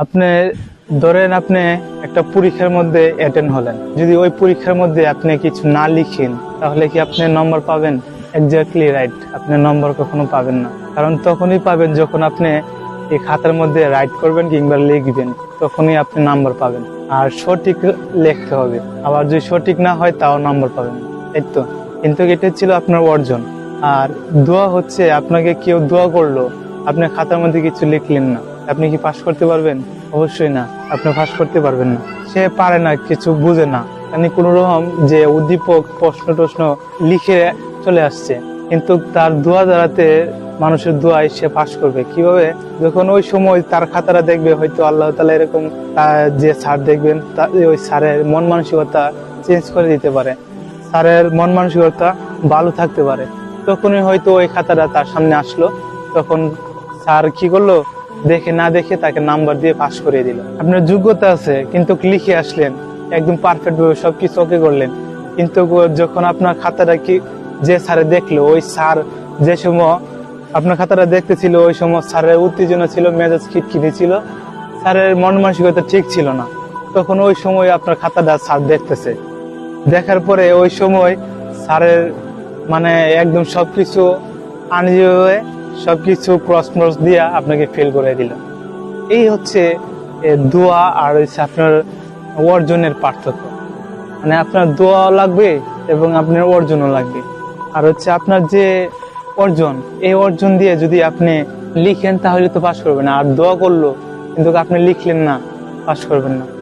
আপনি ধরেন আপনি একটা পরীক্ষার মধ্যে অ্যাটেন্ড হলেন, যদি ওই পরীক্ষার মধ্যে আপনি কিছু না লিখেন তাহলে কি আপনি নম্বর পাবেন? এক্স্যাক্টলি রাইট, আপনি নম্বর কখনো পাবেন না। কারণ তখনই পাবেন যখন আপনি এই খাতার মধ্যে রাইট করবেন কিংবা লিখবেন, তখনই আপনি নাম্বার পাবেন। আর সঠিক লিখতে হবে, আবার যদি সঠিক না হয় তাও নাম্বার পাবেন না। এই তো, কিন্তু এটা ছিল আপনার অর্জন। আর দোয়া হচ্ছে, আপনাকে কেউ দোয়া করলো, আপনি খাতার মধ্যে কিছু লিখলেন না, আপনি কি পাস করতে পারবেন? অবশ্যই না, আপনি পাস করতে পারবেন না। সে পারে না, কিছু বুঝে না, মানে কোন রকম যে উদ্দীপক প্রশ্ন টশ্ন লিখে চলে আসছে, কিন্তু তার দোয়া দ্বারাতে মানুষের দোয়ায় সে পাস করবে কিভাবে? যখন ওই সময় তার খাতাটা দেখবে, হয়তো আল্লাহ তাআলা এরকম যে স্যার দেখবেন, ওই স্যারের মন মানসিকতা চেঞ্জ করে দিতে পারে, স্যারের মন মানসিকতা ভালো থাকতে পারে, তখনই হয়তো ওই খাতাটা তার সামনে আসলো। তখন স্যার কি করলো, দেখে না দেখে তাকে নাম্বার দিয়ে পাস করিয়ে দিল। আপনার যোগ্যতা আছে কিন্তু লিখে আসলেন, একদম পারফেক্ট ভাবে সবকিছু ওকে করলেন, কিন্তু যখন আপনার খাতাটা কি যে স্যারে দেখলো, ওই স্যার যে সময় আপনার খাতাটা দেখতেছিল, ওই সময় স্যারের উত্তেজনা ছিল, মেজাজ খিটখিটে ছিল, স্যারের মন মানসিকতা ঠিক ছিল না, তখন ওই সময় আপনার খাতাটা স্যার দেখতেছে, দেখার পরে ওই সময় স্যারের মানে একদম সবকিছু আনইজি হয়ে সবকিছু ক্রস ক্রস দিয়া আপনাকে ফেল করে দিল। এই হচ্ছে দোয়া আর হচ্ছে আপনার অর্জনের পার্থক্য। মানে আপনার দোয়া লাগবে এবং আপনার অর্জনও লাগবে। আর হচ্ছে আপনার যে অর্জন, এই অর্জন দিয়ে যদি আপনি লিখেন তাহলে তো পাস করবেন না, আর দোয়া করলো কিন্তু আপনি লিখলেন না, পাস করবেন না।